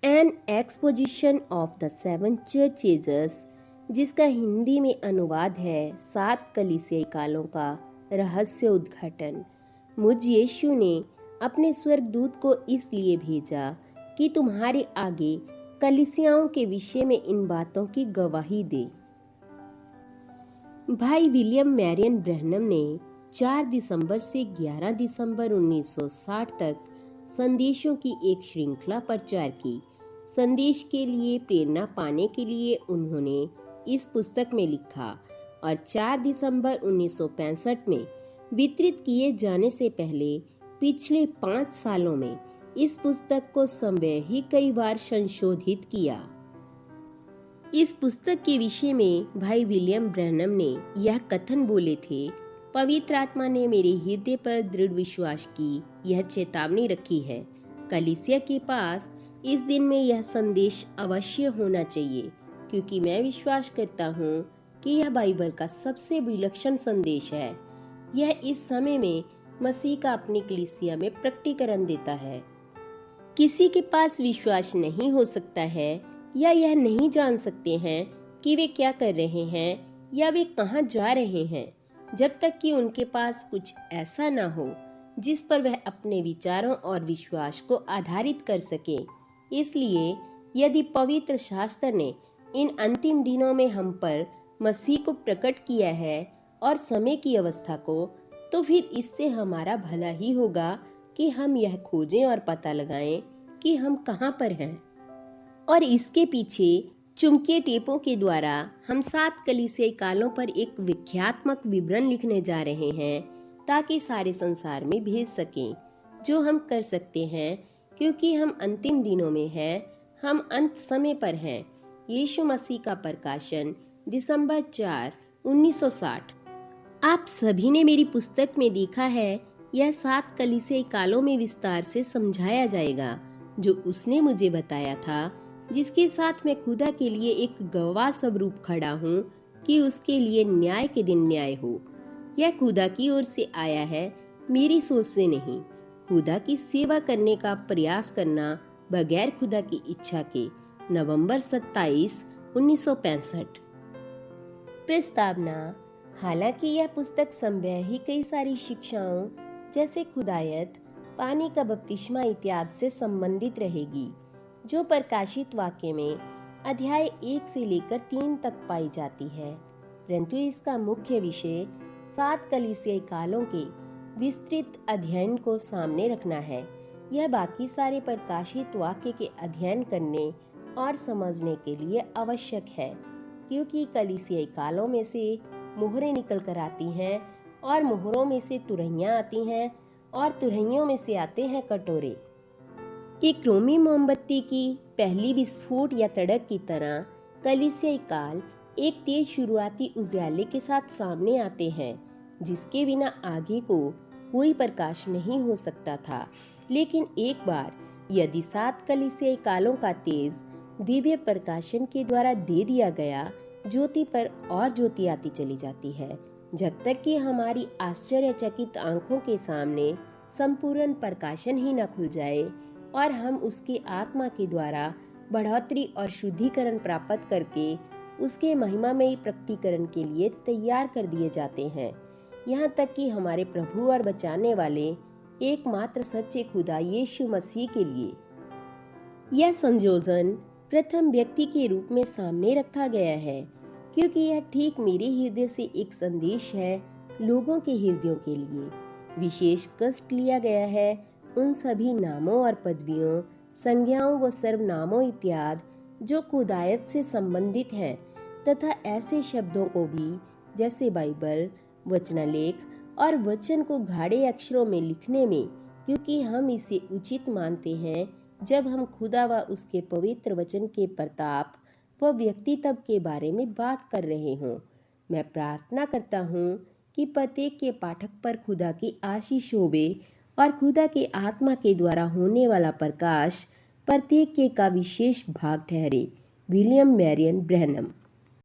N exposition of the seven church ages, जिसका हिंदी में अनुवाद है 7 कलीसियाई कालों का रहस्य उद्घाटन। मुझ यीशु ने अपने स्वर्गदूत को इसलिए भेजा कि तुम्हारे आगे कलीसियाओं के विषय में इन बातों की गवाही दे। भाई विलियम मैरियन ब्रैनम ने 4 दिसंबर से 11 दिसंबर 1960 तक संदेशों की एक श्रृंखला प्रचार की। संदेश के लिए प्रेरणा पाने के लिए उन्होंने इस पुस्तक में लिखा और 4 दिसंबर 1965 में वितरित किए जाने से पहले पिछले 5 सालों में इस पुस्तक को समय ही कई बार संशोधित किया। इस पुस्तक के विषय में भाई विलियम ब्रैनम ने यह कथन बोले थे, पवित्र आत्मा ने मेरे हृदय पर दृढ़ विश्वास की यह चेतावनी रखी है। कलीसिया के पास इस दिन में यह संदेश अवश्य होना चाहिए, क्योंकि मैं विश्वास करता हूँ कि यह बाइबल का सबसे विलक्षण संदेश है। यह इस समय में मसीह का अपनी कलीसिया में प्रकटीकरण देता है। किसी के पास विश्वास नहीं हो सकता है या यह नहीं जान सकते हैं कि वे क्या कर रहे हैं या वे कहाँ जा रहे हैं, जब तक कि उनके पास कुछ ऐसा ना हो जिस पर वह अपने विचारों और विश्वास को आधारित कर सके। इसलिए यदि पवित्र शास्त्र ने इन अंतिम दिनों में हम पर मसीह को प्रकट किया है और समय की अवस्था को, तो फिर इससे हमारा भला ही होगा कि हम यह खोजें और पता लगाएं कि हम कहाँ पर हैं। और इसके पीछे चुंबकीय टेपों के द्वारा हम 7 कलीसियाई कालों पर एक व्याख्यात्मक विवरण लिखने जा रहे हैं, ताकि सारे संसार में भेज सकें, जो हम कर सकते हैं क्योंकि हम अंतिम दिनों में हैं, हम अंत समय पर हैं। यीशु मसीह का प्रकाशन दिसंबर 4, 1960। आप सभी ने मेरी पुस्तक में देखा है, यह 7 कलीसियाई कालों में विस्तार से समझाया जाएगा, जो उसने मुझे बताया था, जिसके साथ मैं खुदा के लिए एक गवाह स्वरूप खड़ा हूँ कि उसके लिए न्याय के दिन न्याय हो। यह खुदा की ओर से आया है, मेरी सोच से नहीं। खुदा की सेवा करने का प्रयास करना बगैर खुदा की इच्छा के। नवंबर 27, 1965। प्रस्तावना। हालांकि यह पुस्तक संभव ही कई सारी शिक्षाओं जैसे खुदायत, पानी का बपतिस्मा इत्यादि से संबंधित रहेगी, जो प्रकाशित वाक्य में अध्याय 1 से लेकर 3 तक पाई जाती है, परंतु इसका मुख्य विषय 7 कलीसियाई कालों के विस्तृत अध्ययन को सामने रखना है। यह बाकी सारे प्रकाशित वाक्य के अध्ययन करने और समझने के लिए आवश्यक है, क्योंकि कलीसियाई कालों में से मोहरें निकल कर आती हैं और मोहरों में से तुरहियां आती हैं और तुरहियों में से आते हैं कटोरे। एक रोमी मोमबत्ती की पहली विस्फोट या तड़क की तरह कलीसियाई काल एक तेज शुरुआती उजाले के साथ सामने आते हैं, जिसके बिना आगे को कोई प्रकाश नहीं हो सकता था। लेकिन एक बार यदि 7 कलीसियाई कालों का तेज दिव्य प्रकाशन के द्वारा दे दिया गया, ज्योति पर और ज्योति आती चली जाती है, जब तक कि हमारी आश्चर्यचकित आंखों के सामने संपूर्ण प्रकाशन ही न खुल जाए और हम उसके आत्मा के द्वारा बढ़ोतरी और शुद्धिकरण प्राप्त करके उसके महिमामय प्रकटीकरण के लिए तैयार कर दिए जाते हैं, यहाँ तक कि हमारे प्रभु और बचाने वाले एकमात्र सच्चे खुदा यीशु मसीह के लिए। यह संयोजन प्रथम व्यक्ति के रूप में सामने रखा गया है, क्योंकि यह ठीक मेरे हृदय से एक संदेश है लोगों के हृदयों के लिए। विशेष कष्ट लिया गया है उन सभी नामों और पदवियों, संज्ञाओं व सर्वनामों इत्यादि जो खुदायत से संबंधित हैं, तथा ऐसे शब्दों को भी जैसे बाइबल, वचनालेख और वचन को गाढ़े अक्षरों में लिखने में, क्योंकि हम इसे उचित मानते हैं जब हम खुदा व उसके पवित्र वचन के प्रताप व व्यक्तित्व के बारे में बात कर रहे हों। मैं प्रार्थना करता हूँ कि प्रत्येक के पाठक पर खुदा की आशीष होवे और खुदा के आत्मा के द्वारा होने वाला प्रकाश प्रत्येक के का विशेष भाग ठहरे। William Marrion Branham.